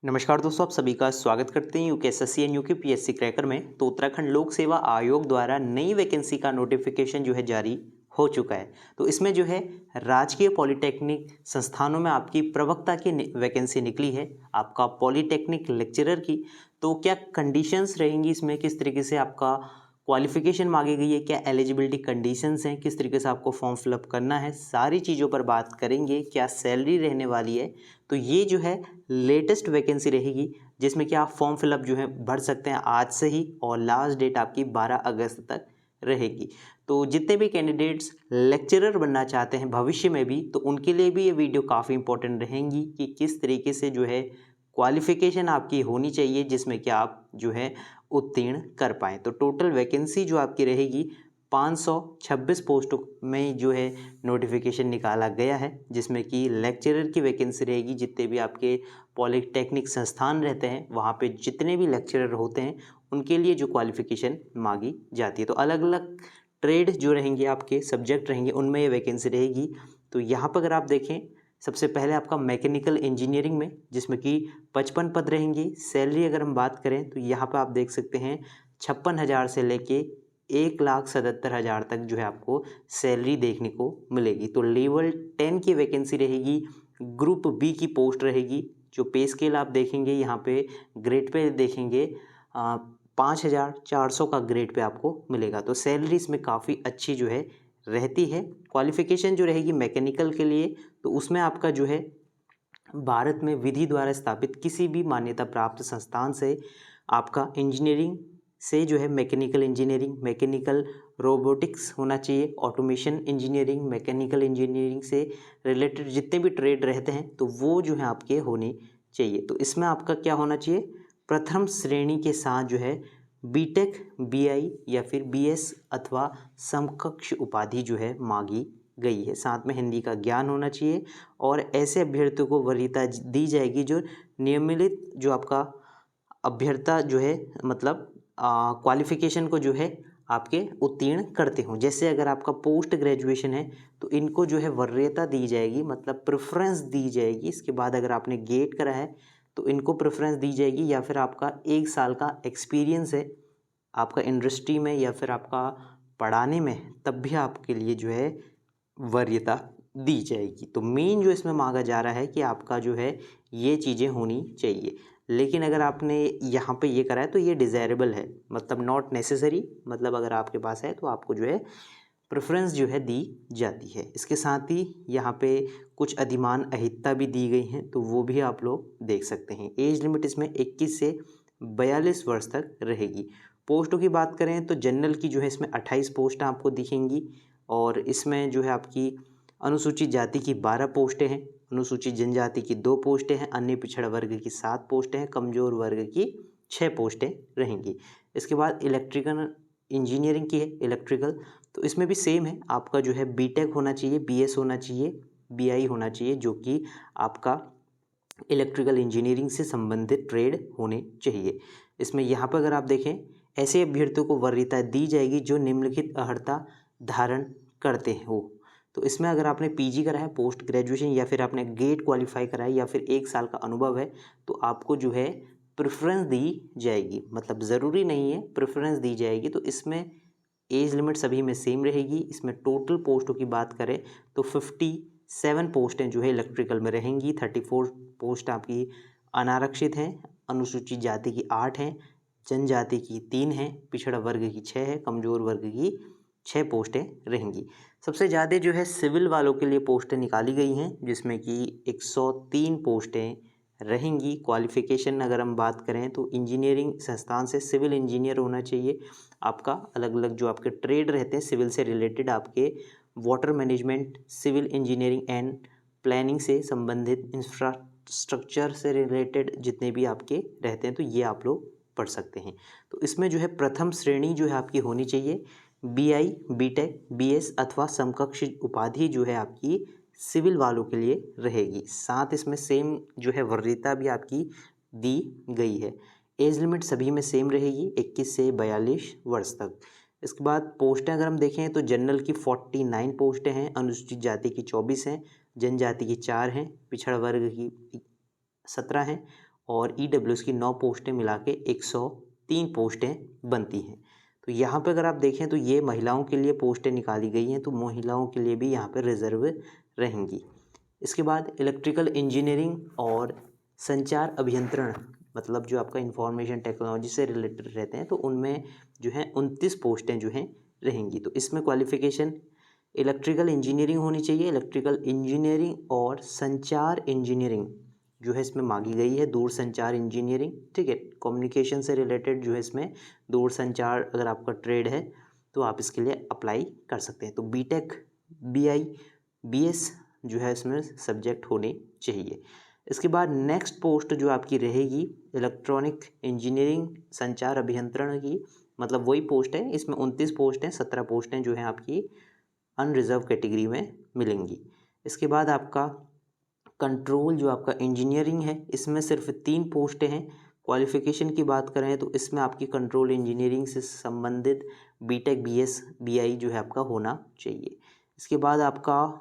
नमस्कार दोस्तों, आप सभी का स्वागत करते हैं यूकेएसएससी एंड यूकेपीएससी क्रैकर में। तो उत्तराखंड लोक सेवा आयोग द्वारा नई वैकेंसी का नोटिफिकेशन जो है जारी हो चुका है। तो इसमें जो है राजकीय पॉलिटेक्निक संस्थानों में आपकी प्रवक्ता की वैकेंसी निकली है, आपका पॉलिटेक्निक लेक्चरर की। तो क्या कंडीशंस रहेंगी इसमें, किस तरीके से आपका क्वालिफिकेशन मांगी गई है, क्या एलिजिबिलिटी कंडीशंस हैं, किस तरीके से आपको फॉर्म फिलअप करना है, सारी चीज़ों पर बात करेंगे। क्या सैलरी रहने वाली है, तो ये जो है लेटेस्ट वैकेंसी रहेगी जिसमें कि आप फॉर्म फिलअप जो है भर सकते हैं आज से ही, और लास्ट डेट आपकी 12 अगस्त तक रहेगी। तो जितने भी कैंडिडेट्स लेक्चरर बनना चाहते हैं भविष्य में भी, तो उनके लिए भी ये वीडियो काफ़ी इंपॉर्टेंट रहेंगी कि किस तरीके से जो है क्वालिफिकेशन आपकी होनी चाहिए जिसमें कि आप जो है उत्तीर्ण कर पाएँ। तो टोटल वैकेंसी जो आपकी रहेगी 526 पोस्टों में जो है नोटिफिकेशन निकाला गया है, जिसमें कि लेक्चरर की वैकेंसी रहेगी। जितने भी आपके पॉलिटेक्निक संस्थान रहते हैं वहाँ पे जितने भी लेक्चरर होते हैं उनके लिए जो क्वालिफिकेशन मांगी जाती है। तो अलग अलग ट्रेड जो रहेंगे, आपके सब्जेक्ट रहेंगे, उनमें ये वैकेंसी रहेगी। तो यहाँ पर अगर आप देखें, सबसे पहले आपका मैकेनिकल इंजीनियरिंग में, जिसमें कि 55 पद रहेंगे। सैलरी अगर हम बात करें तो यहाँ पर आप देख सकते हैं 56,000 से लेके 1,77,000 तक जो है आपको सैलरी देखने को मिलेगी। तो लेवल 10 की वैकेंसी रहेगी, ग्रुप बी की पोस्ट रहेगी। जो पे स्केल आप देखेंगे यहाँ पे, ग्रेड पे देखेंगे 5,400 का ग्रेड पे आपको मिलेगा। तो सैलरी इसमें काफ़ी अच्छी जो है रहती है। क्वालिफिकेशन जो रहेगी मैकेनिकल के लिए, तो उसमें आपका जो है भारत में विधि द्वारा स्थापित किसी भी मान्यता प्राप्त संस्थान से आपका इंजीनियरिंग से जो है मैकेनिकल इंजीनियरिंग, मैकेनिकल रोबोटिक्स होना चाहिए, ऑटोमेशन इंजीनियरिंग, मैकेनिकल इंजीनियरिंग से रिलेटेड जितने भी ट्रेड रहते हैं तो वो जो है आपके होने चाहिए। तो इसमें आपका क्या होना चाहिए, प्रथम श्रेणी के साथ जो है बीटेक, बीआई या फिर बीएस अथवा समकक्ष उपाधि जो है मांगी गई है। साथ में हिंदी का ज्ञान होना चाहिए, और ऐसे अभ्यर्थियों को वरीयता दी जाएगी जो नियमित जो आपका अभ्यर्था जो है, मतलब क्वालिफिकेशन को जो है आपके उत्तीर्ण करते हों। जैसे अगर आपका पोस्ट ग्रेजुएशन है तो इनको जो है वरीयता दी जाएगी, मतलब प्रेफरेंस दी जाएगी। इसके बाद अगर आपने गेट करा है तो इनको प्रेफरेंस दी जाएगी, या फिर आपका 1 साल का एक्सपीरियंस है आपका इंडस्ट्री में या फिर आपका पढ़ाने में, तब भी आपके लिए जो है वरीयता दी जाएगी। तो मेन जो इसमें मांगा जा रहा है कि आपका जो है ये चीज़ें होनी चाहिए। लेकिन अगर आपने यहाँ पे ये करा है तो ये डिज़ायरेबल है, मतलब नॉट नेसेसरी, मतलब अगर आपके पास है तो आपको जो है प्रेफरेंस जो है दी जाती है। इसके साथ ही यहाँ पे कुछ अधिमान अहिता भी दी गई हैं, तो वो भी आप लोग देख सकते हैं। एज लिमिट इसमें 21 से 42 वर्ष तक रहेगी। पोस्टों की बात करें तो जनरल की जो है इसमें 28 पोस्टें आपको दिखेंगी, और इसमें जो है आपकी अनुसूचित जाति की 12 पोस्टें हैं, अनुसूचित जनजाति की 2 पोस्टें हैं, अन्य पिछड़ा वर्ग की 7 पोस्टें हैं, कमजोर वर्ग की 6 पोस्टें रहेंगी। इसके बाद इलेक्ट्रिकल इंजीनियरिंग की है, इलेक्ट्रिकल, तो इसमें भी सेम है। आपका जो है बीटेक होना चाहिए, बीएस होना चाहिए, बीआई होना चाहिए, जो कि आपका इलेक्ट्रिकल इंजीनियरिंग से संबंधित ट्रेड होने चाहिए। इसमें यहाँ पर अगर आप देखें, ऐसे अभ्यर्थियों को वरीयता दी जाएगी जो निम्नलिखित अर्हता धारण करते हो। तो इसमें अगर आपने पीजी करा है, पोस्ट ग्रेजुएशन, या फिर आपने गेट क्वालिफाई करा है, या फिर 1 साल का अनुभव है, तो आपको जो है प्रेफरेंस दी जाएगी। मतलब ज़रूरी नहीं है, प्रेफरेंस दी जाएगी। तो इसमें एज लिमिट सभी में सेम रहेगी। इसमें टोटल पोस्टों की बात करें तो 57 पोस्टें जो है इलेक्ट्रिकल में रहेंगी, 34 पोस्ट आपकी अनारक्षित हैं, अनुसूचित जाति की 8 हैं, जनजाति की 3 हैं, पिछड़ा वर्ग की 6 है, कमजोर वर्ग की 6 पोस्टें रहेंगी। सबसे ज़्यादा जो है सिविल वालों के लिए पोस्टें निकाली गई हैं, जिसमें कि 103 पोस्टें रहेंगी। क्वालिफ़िकेशन अगर हम बात करें तो इंजीनियरिंग संस्थान से सिविल इंजीनियर होना चाहिए आपका। अलग अलग जो आपके ट्रेड रहते हैं सिविल से रिलेटेड, आपके water management, civil engineering and planning से संबंधित, इंफ्रास्ट्रक्चर से रिलेटेड जितने भी आपके रहते हैं, तो ये आप लोग पढ़ सकते हैं। तो इसमें जो है प्रथम श्रेणी जो है आपकी होनी चाहिए, बीआई, बीटेक, बीएस अथवा समकक्ष उपाधि जो है आपकी सिविल वालों के लिए रहेगी। साथ इसमें सेम जो है वरीयता भी आपकी दी गई है। एज लिमिट सभी में सेम रहेगी, 21 से 42 वर्ष तक। इसके बाद पोस्टें अगर हम देखें तो जनरल की 49 पोस्टें हैं, अनुसूचित जाति की 24 हैं, जनजाति की 4 हैं, पिछड़ा वर्ग की 17 हैं, और EWS की 9 पोस्टें मिला के 103 पोस्टें बनती हैं। तो यहाँ पे अगर आप देखें तो ये महिलाओं के लिए पोस्टें निकाली गई हैं, तो महिलाओं के लिए भी यहाँ पे रिजर्व रहेंगी। इसके बाद इलेक्ट्रिकल इंजीनियरिंग और संचार अभियंत्रण, मतलब जो आपका इंफॉर्मेशन टेक्नोलॉजी से रिलेटेड रहते हैं, तो उनमें जो है 29 पोस्टें जो हैं रहेंगी। तो इसमें क्वालिफ़िकेशन इलेक्ट्रिकल इंजीनियरिंग होनी चाहिए। इलेक्ट्रिकल इंजीनियरिंग और संचार इंजीनियरिंग जो है इसमें मांगी गई है, दूरसंचार इंजीनियरिंग, ठीक है। कम्युनिकेशन से रिलेटेड जो है इसमें दूरसंचार अगर आपका ट्रेड है तो आप इसके लिए अप्लाई कर सकते हैं। तो बीटेक, BI, BS जो है इसमें सब्जेक्ट होने चाहिए। इसके बाद नेक्स्ट पोस्ट जो आपकी रहेगी इलेक्ट्रॉनिक इंजीनियरिंग संचार अभियंत्रण की, मतलब वही पोस्ट है। इसमें 29 पोस्ट हैं, 17 पोस्टें जो हैं आपकी अनरिजर्व कैटेगरी में मिलेंगी। इसके बाद आपका कंट्रोल जो आपका इंजीनियरिंग है, इसमें सिर्फ 3 पोस्टें हैं। क्वालिफ़िकेशन की बात करें तो इसमें आपकी कंट्रोल इंजीनियरिंग से संबंधित बीटेक, BS, BI जो है आपका होना चाहिए। इसके बाद आपका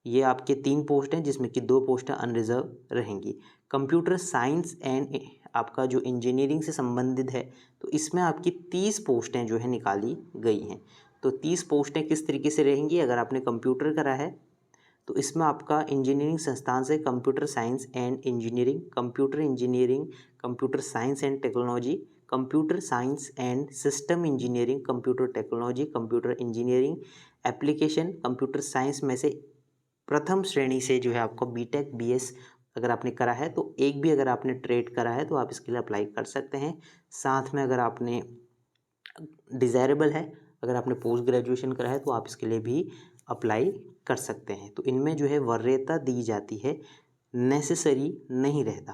ये आपके 3 पोस्ट हैं जिसमें कि 2 पोस्टें अनरिजर्व रहेंगी। कंप्यूटर साइंस एंड आपका जो इंजीनियरिंग से संबंधित है, तो इसमें आपकी 30 पोस्टें जो है निकाली गई हैं। तो 30 पोस्टें किस तरीके से रहेंगी, अगर आपने कंप्यूटर करा है तो इसमें आपका इंजीनियरिंग संस्थान से computer science and engineering, computer engineering, computer science and technology, computer science and system engineering, computer technology, computer engineering application, computer science में से प्रथम श्रेणी से जो है आपको बीटेक, BS अगर आपने करा है, तो एक भी अगर आपने ट्रेड करा है तो आप इसके लिए अप्लाई कर सकते हैं। साथ में अगर आपने डिज़ायरेबल है, अगर आपने पोस्ट ग्रेजुएशन करा है तो आप इसके लिए भी अप्लाई कर सकते हैं। तो इनमें जो है वरीयता दी जाती है, नेसेसरी नहीं रहता।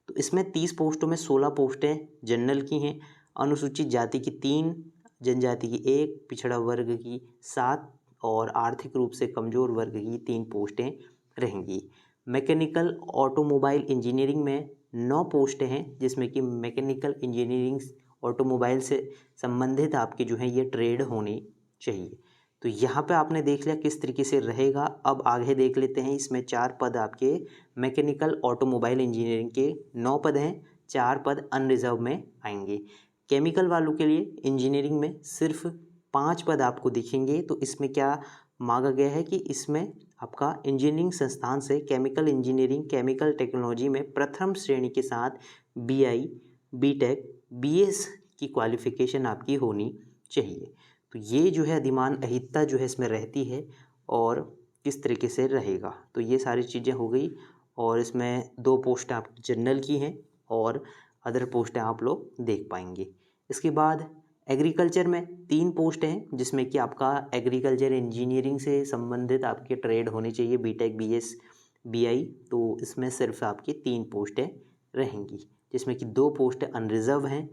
तो इसमें 30 पोस्टों में 16 पोस्टें जनरल की हैं, अनुसूचित जाति की 3, जनजाति की 1, पिछड़ा वर्ग की 7 और आर्थिक रूप से कमज़ोर वर्ग की 3 पोस्टें रहेंगी। मैकेनिकल ऑटोमोबाइल इंजीनियरिंग में 9 पोस्टें हैं, जिसमें कि मैकेनिकल इंजीनियरिंग ऑटोमोबाइल से संबंधित आपकी जो है ये ट्रेड होनी चाहिए। तो यहाँ पे आपने देख लिया किस तरीके से रहेगा। अब आगे देख लेते हैं, इसमें 4 पद आपके मैकेनिकल ऑटोमोबाइल इंजीनियरिंग के 9 पद हैं, 4 पद अनरिजर्व में आएंगे। केमिकल वालों के लिए इंजीनियरिंग में सिर्फ 5 पद आपको दिखेंगे। तो इसमें क्या मांगा गया है कि इसमें आपका इंजीनियरिंग संस्थान से केमिकल इंजीनियरिंग, केमिकल टेक्नोलॉजी में प्रथम श्रेणी के साथ BI, BTech, BS की क्वालिफ़िकेशन आपकी होनी चाहिए। तो ये जो है अधिमान अहिता जो है इसमें रहती है और किस तरीके से रहेगा। तो ये सारी चीज़ें हो गई और इसमें 2 पोस्टें आप जनरल की हैं और अदर पोस्टें आप लोग देख पाएंगे। इसके बाद एग्रीकल्चर में 3 पोस्ट हैं, जिसमें कि आपका एग्रीकल्चर इंजीनियरिंग से संबंधित आपके ट्रेड होने चाहिए, बीटेक, BS, BI। तो इसमें सिर्फ आपकी 3 पोस्टें रहेंगी, जिसमें कि 2 पोस्टें अनरिजर्व हैं।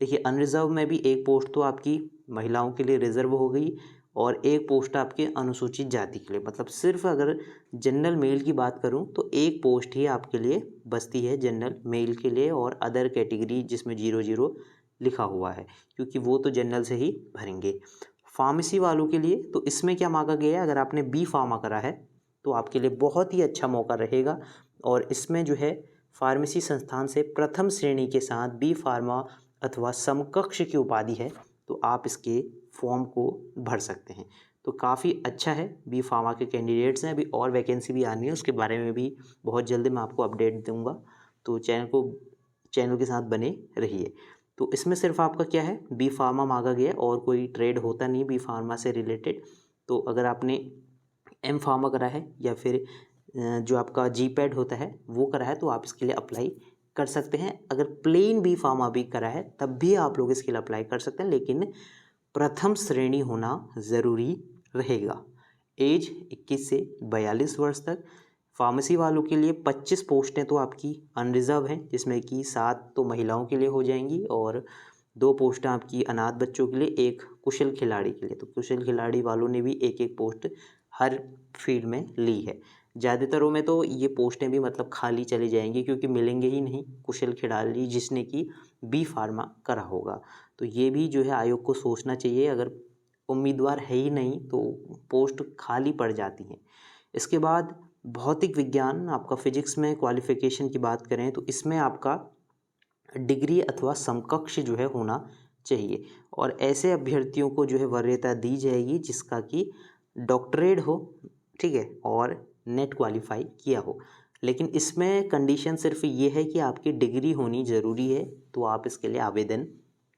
देखिए अनरिजर्व में भी एक पोस्ट तो आपकी महिलाओं के लिए रिजर्व हो गई और एक पोस्ट आपके अनुसूचित जाति के लिए, मतलब सिर्फ अगर जनरल मेल की बात करूं तो एक पोस्ट ही आपके लिए बचती है जनरल मेल के लिए, और अदर कैटेगरी जिसमें 00 लिखा हुआ है, क्योंकि वो तो जनरल से ही भरेंगे। फार्मेसी वालों के लिए तो इसमें क्या मांगा गया है, अगर आपने B फार्मा करा है तो आपके लिए बहुत ही अच्छा मौका रहेगा। और इसमें जो है फार्मेसी संस्थान से प्रथम श्रेणी के साथ B फार्मा अथवा समकक्ष की उपाधि है, तो आप इसके फॉर्म को भर सकते हैं। तो काफ़ी अच्छा है, B फार्मा के कैंडिडेट्स हैं। अभी और वैकेंसी भी आनी है, उसके बारे में भी बहुत जल्दी मैं आपको अपडेट दूंगा, तो चैनल के साथ बने रहिए। तो इसमें सिर्फ आपका क्या है, B फार्मा मांगा गया और कोई ट्रेड होता नहीं B फार्मा से रिलेटेड। तो अगर आपने M फार्मा करा है या फिर जो आपका GPAD होता है वो करा है, तो आप इसके लिए अप्लाई कर सकते हैं। अगर प्लेन B फार्मा भी करा है तब भी आप लोग इसके लिए अप्लाई कर सकते हैं, लेकिन प्रथम श्रेणी होना ज़रूरी रहेगा। एज 21 से 42 वर्ष तक। फार्मेसी वालों के लिए 25 पोस्टें तो आपकी अनरिजर्व हैं, जिसमें कि 7 तो महिलाओं के लिए हो जाएंगी और 2 पोस्टें आपकी अनाथ बच्चों के लिए, 1 कुशल खिलाड़ी के लिए। तो कुशल खिलाड़ी वालों ने भी एक पोस्ट हर फील्ड में ली है। ज़्यादातरों में तो ये पोस्टें भी मतलब खाली चली जाएंगी, क्योंकि मिलेंगे ही नहीं कुशल खिलाड़ी जिसने कि B फार्मा करा होगा। तो ये भी जो है आयोग को सोचना चाहिए, अगर उम्मीदवार है ही नहीं तो पोस्ट खाली पड़ जाती हैं। इसके बाद भौतिक विज्ञान आपका फिजिक्स में क्वालिफ़िकेशन की बात करें तो इसमें आपका डिग्री अथवा समकक्ष जो है होना चाहिए, और ऐसे अभ्यर्थियों को जो है वरीयता दी जाएगी जिसका कि डॉक्टरेट हो, ठीक है, और नेट क्वालिफाई किया हो। लेकिन इसमें कंडीशन सिर्फ ये है कि आपकी डिग्री होनी ज़रूरी है, तो आप इसके लिए आवेदन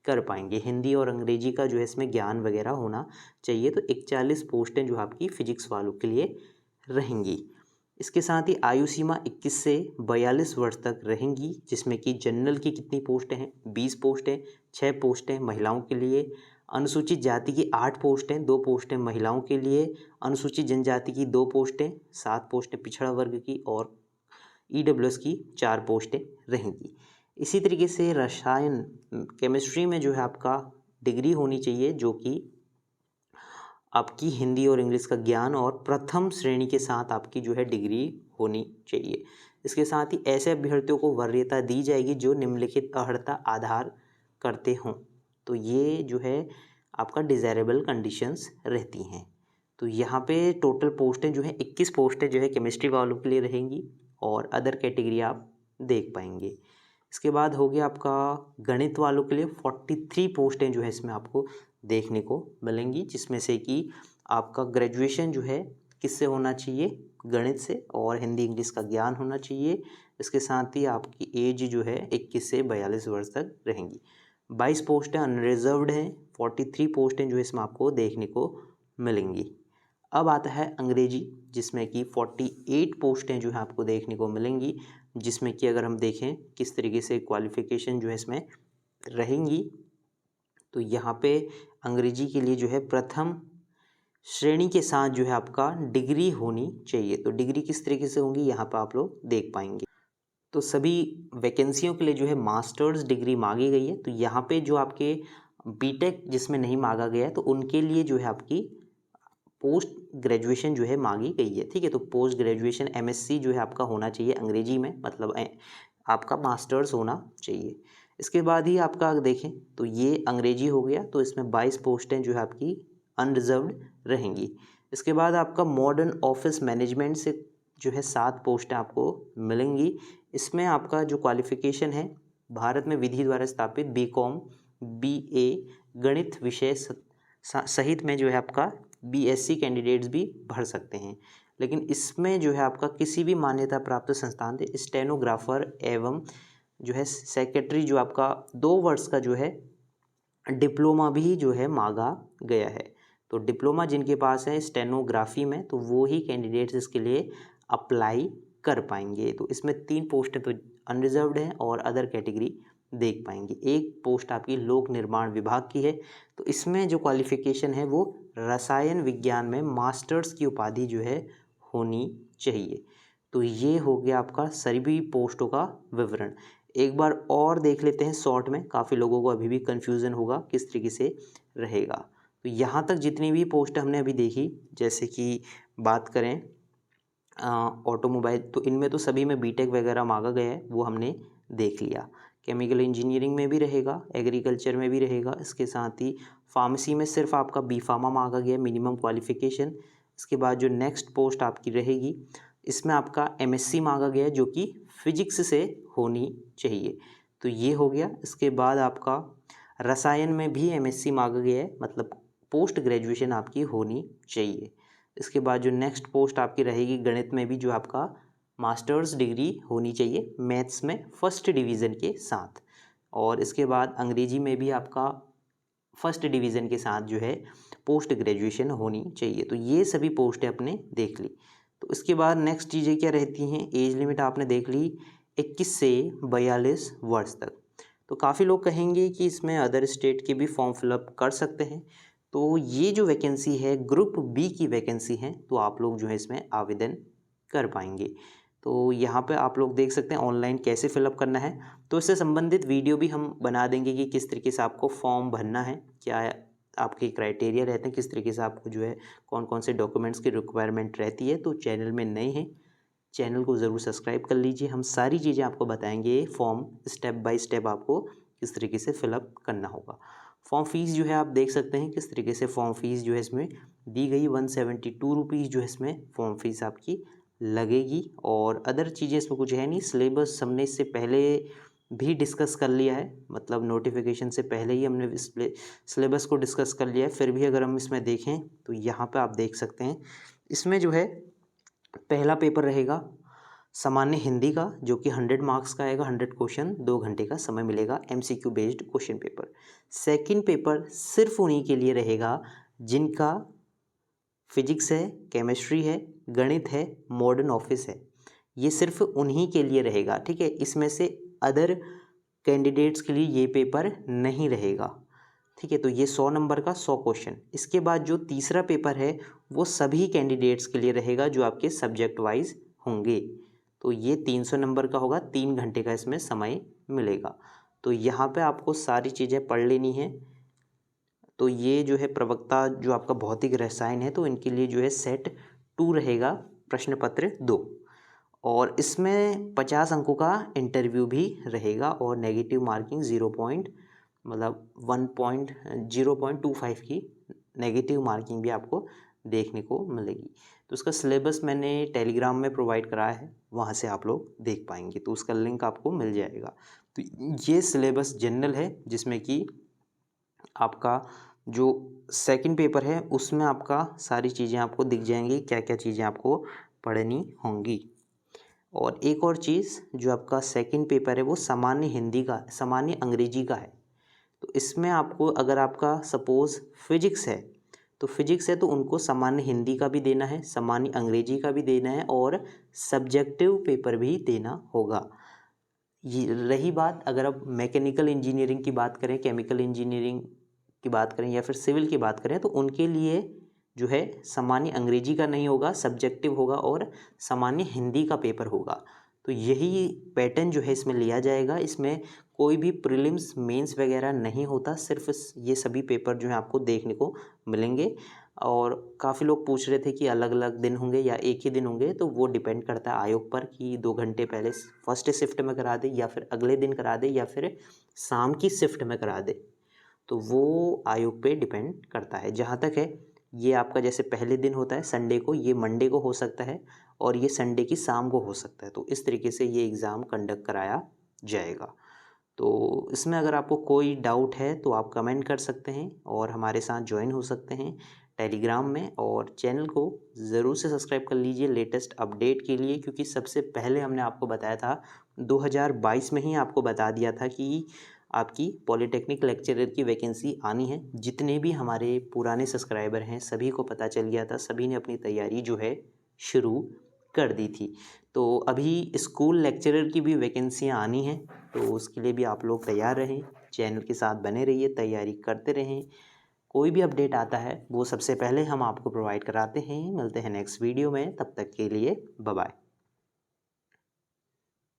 कर पाएंगे। हिंदी और अंग्रेजी का जो है इसमें ज्ञान वगैरह होना चाहिए। तो 41 पोस्टें जो आपकी फ़िजिक्स वालों के लिए रहेंगी। इसके साथ ही आयु सीमा 21 से 42 वर्ष तक रहेंगी, जिसमें कि जनरल की कितनी पोस्टें हैं, 20 पोस्टें, 6 पोस्टें महिलाओं के लिए, अनुसूचित जाति की 8 पोस्टें, 2 पोस्टें महिलाओं के लिए, अनुसूचित जनजाति की 2 पोस्टें, 7 पोस्टें पिछड़ा वर्ग की, और ईडब्ल्यूएस की 4 पोस्टें रहेंगी। इसी तरीके से रसायन केमिस्ट्री में जो है आपका डिग्री होनी चाहिए, जो कि आपकी हिंदी और इंग्लिश का ज्ञान और प्रथम श्रेणी के साथ आपकी जो है डिग्री होनी चाहिए। इसके साथ ही ऐसे अभ्यर्थियों को वरीयता दी जाएगी जो निम्नलिखित अर्हता आधार करते हों। तो ये जो है आपका डिज़ायरेबल कंडीशंस रहती हैं। तो यहाँ पे टोटल पोस्टें जो है 21 पोस्टें जो है केमिस्ट्री वालों के लिए रहेंगी, और अदर कैटेगरी आप देख पाएंगे। इसके बाद हो गया आपका गणित वालों के लिए 43 पोस्टें जो है इसमें आपको देखने को मिलेंगी, जिसमें से कि आपका ग्रेजुएशन जो है किससे होना चाहिए, गणित से, और हिंदी इंग्लिश का ज्ञान होना चाहिए। इसके साथ ही आपकी एज जो है 21 से 42 वर्ष तक रहेंगी। 22 पोस्टें अनरिजर्व्ड हैं, 43 पोस्टें जो इसमें आपको देखने को मिलेंगी। अब आता है अंग्रेजी, जिसमें कि 48 पोस्टें जो है आपको देखने को मिलेंगी, जिसमें कि अगर हम देखें किस तरीके से क्वालिफ़िकेशन जो है इसमें रहेंगी, तो यहाँ पे अंग्रेजी के लिए जो है प्रथम श्रेणी के साथ जो है आपका डिग्री होनी चाहिए। तो डिग्री किस तरीके से होंगी यहाँ पर आप लोग देख पाएंगे। तो सभी वैकेंसियों के लिए जो है मास्टर्स डिग्री मांगी गई है। तो यहाँ पे जो आपके बीटेक जिसमें नहीं मांगा गया है, तो उनके लिए जो है आपकी पोस्ट ग्रेजुएशन जो है मांगी गई है, ठीक है। तो पोस्ट ग्रेजुएशन एमएससी जो है आपका होना चाहिए अंग्रेजी में, मतलब आपका मास्टर्स होना चाहिए। इसके बाद ही आपका देखें तो ये अंग्रेजी हो गया, तो इसमें 22 पोस्टें जो है आपकी अनरिजर्व्ड रहेंगी। इसके बाद आपका मॉडर्न ऑफिस मैनेजमेंट से जो है 7 पोस्टें आपको मिलेंगी। इसमें आपका जो क्वालिफ़िकेशन है, भारत में विधि द्वारा स्थापित बीकॉम, बीए गणित विषय सहित में जो है आपका बीएससी कैंडिडेट्स भी भर सकते हैं। लेकिन इसमें जो है आपका किसी भी मान्यता प्राप्त संस्थान से स्टेनोग्राफर एवं जो है सेक्रेटरी जो आपका 2 वर्ष का जो है डिप्लोमा भी जो है मांगा गया है। तो डिप्लोमा जिनके पास है स्टेनोग्राफी में, तो वो ही कैंडिडेट्स इसके लिए अप्लाई कर पाएंगे। तो इसमें 3 पोस्टें तो अनरिजर्व्ड हैं और अदर कैटेगरी देख पाएंगे। एक पोस्ट आपकी लोक निर्माण विभाग की है, तो इसमें जो क्वालिफ़िकेशन है वो रसायन विज्ञान में मास्टर्स की उपाधि जो है होनी चाहिए। तो ये हो गया आपका सभी पोस्टों का विवरण। एक बार और देख लेते हैं शॉर्ट में, काफ़ी लोगों को अभी भी कन्फ्यूज़न होगा किस तरीके से रहेगा। तो यहाँ तक जितनी भी पोस्ट हमने अभी देखी, जैसे कि बात करें ऑटोमोबाइल, तो इनमें तो सभी में बीटेक वगैरह मांगा गया है, वो हमने देख लिया। केमिकल इंजीनियरिंग में भी रहेगा, एग्रीकल्चर में भी रहेगा। इसके साथ ही फार्मेसी में सिर्फ आपका बी फार्मा मांगा गया मिनिमम क्वालिफ़िकेशन। इसके बाद जो नेक्स्ट पोस्ट आपकी रहेगी, इसमें आपका एमएससी मांगा गया है, जो कि फिजिक्स से होनी चाहिए। तो ये हो गया। इसके बाद आपका रसायन में भी एमएससी मांगा गया है, मतलब पोस्ट ग्रेजुएशन आपकी होनी चाहिए। इसके बाद जो नेक्स्ट पोस्ट आपकी रहेगी गणित में भी जो आपका मास्टर्स डिग्री होनी चाहिए मैथ्स में फर्स्ट डिवीज़न के साथ। और इसके बाद अंग्रेजी में भी आपका फर्स्ट डिवीज़न के साथ जो है पोस्ट ग्रेजुएशन होनी चाहिए। तो ये सभी पोस्टें आपने देख ली। तो इसके बाद नेक्स्ट चीज़ें क्या रहती हैं, एज लिमिट आपने देख ली 21 से 42 वर्ष तक। तो काफ़ी लोग कहेंगे कि इसमें अदर स्टेट के भी फॉर्म फिलअप कर सकते हैं। तो ये जो वैकेंसी है ग्रुप बी की वैकेंसी है, तो आप लोग जो है इसमें आवेदन कर पाएंगे। तो यहाँ पे आप लोग देख सकते हैं ऑनलाइन कैसे फिलअप करना है। तो इससे संबंधित वीडियो भी हम बना देंगे कि किस तरीके से आपको फॉर्म भरना है, क्या आपके क्राइटेरिया रहते हैं, किस तरीके से आपको जो है कौन कौन से डॉक्यूमेंट्स की रिक्वायरमेंट रहती है। तो चैनल में नए हैं, चैनल को ज़रूर सब्सक्राइब कर लीजिए। हम सारी चीज़ें आपको बताएंगे, फॉर्म स्टेप बाय स्टेप आपको किस तरीके से फिलअप करना होगा। फॉर्म फीस जो है आप देख सकते हैं किस तरीके से फॉर्म फीस जो है इसमें दी गई, 172 रुपीज़ जो है इसमें फॉर्म फीस आपकी लगेगी। और अदर चीज़ें इसमें कुछ है नहीं, सिलेबस हमने इससे पहले भी डिस्कस कर लिया है, मतलब नोटिफिकेशन से पहले ही हमने सिलेबस को डिस्कस कर लिया है। फिर भी अगर हम इसमें देखें तो यहाँ पे आप देख सकते हैं, इसमें जो है पहला पेपर रहेगा सामान्य हिंदी का, जो कि 100 मार्क्स का आएगा, 100 क्वेश्चन, 2 घंटे का समय मिलेगा, MCQ based question paper. Second paper सिर्फ उन्हीं के लिए रहेगा जिनका फिजिक्स है, केमिस्ट्री है, गणित है, मॉडर्न ऑफिस है, ये सिर्फ उन्हीं के लिए रहेगा, ठीक है। इसमें से अदर कैंडिडेट्स के लिए ये पेपर नहीं रहेगा, ठीक है। तो ये 100 नंबर का 100 क्वेश्चन। इसके बाद जो तीसरा पेपर है वो सभी कैंडिडेट्स के लिए रहेगा जो आपके सब्जेक्ट वाइज होंगे, तो ये 300 नंबर का होगा, 3 घंटे का इसमें समय मिलेगा। तो यहाँ पे आपको सारी चीज़ें पढ़ लेनी है। तो ये जो है प्रवक्ता जो आपका भौतिक रसायन है, तो इनके लिए जो है सेट 2 रहेगा, प्रश्न पत्र 2, और इसमें 50 अंकों का इंटरव्यू भी रहेगा और नेगेटिव मार्किंग 0.25 की नेगेटिव मार्किंग भी आपको देखने को मिलेगी। तो उसका सिलेबस मैंने टेलीग्राम में प्रोवाइड कराया है, वहाँ से आप लोग देख पाएंगे, तो उसका लिंक आपको मिल जाएगा। तो ये सिलेबस जनरल है, जिसमें कि आपका जो सेकंड पेपर है उसमें आपका सारी चीज़ें आपको दिख जाएंगी, क्या क्या चीज़ें आपको पढ़नी होंगी। और एक और चीज़, जो आपका सेकंड पेपर है वो सामान्य हिंदी का, सामान्य अंग्रेजी का है। तो इसमें आपको, अगर आपका सपोज़ फिजिक्स है तो उनको सामान्य हिंदी का भी देना है, सामान्य अंग्रेजी का भी देना है और सब्जेक्टिव पेपर भी देना होगा। ये रही बात, अगर आप मैकेनिकल इंजीनियरिंग की बात करें, केमिकल इंजीनियरिंग की बात करें या फिर सिविल की बात करें, तो उनके लिए जो है सामान्य अंग्रेजी का नहीं होगा, सब्जेक्टिव होगा और सामान्य हिंदी का पेपर होगा। तो यही पैटर्न जो है इसमें लिया जाएगा। इसमें कोई भी प्रीलिम्स मेंस वगैरह नहीं होता, सिर्फ ये सभी पेपर जो हैं आपको देखने को मिलेंगे। और काफ़ी लोग पूछ रहे थे कि अलग अलग दिन होंगे या एक ही दिन होंगे, तो वो डिपेंड करता है आयोग पर कि 2 घंटे पहले फर्स्ट शिफ्ट में करा दे या फिर अगले दिन करा दे या फिर शाम की शिफ्ट में करा दे, तो वो आयोग पे डिपेंड करता है। जहाँ तक है, ये आपका जैसे पहले दिन होता है संडे को, ये मंडे को हो सकता है और ये संडे की शाम को हो सकता है। तो इस तरीके से ये एग्ज़ाम कंडक्ट कराया जाएगा। तो इसमें अगर आपको कोई डाउट है तो आप कमेंट कर सकते हैं और हमारे साथ ज्वाइन हो सकते हैं टेलीग्राम में, और चैनल को ज़रूर से सब्सक्राइब कर लीजिए लेटेस्ट अपडेट के लिए, क्योंकि सबसे पहले हमने आपको बताया था 2022 में ही आपको बता दिया था कि आपकी पॉलिटेक्निक लेक्चरर की वैकेंसी आनी है। जितने भी हमारे पुराने सब्सक्राइबर हैं सभी को पता चल गया था, सभी ने अपनी तैयारी जो है शुरू कर दी थी। तो अभी स्कूल लेक्चरर की भी वैकेंसियाँ आनी हैं, तो उसके लिए भी आप लोग तैयार रहें, चैनल के साथ बने रहिए, तैयारी करते रहें। कोई भी अपडेट आता है वो सबसे पहले हम आपको प्रोवाइड कराते हैं। मिलते हैं नेक्स्ट वीडियो में, तब तक के लिए बाय बाय।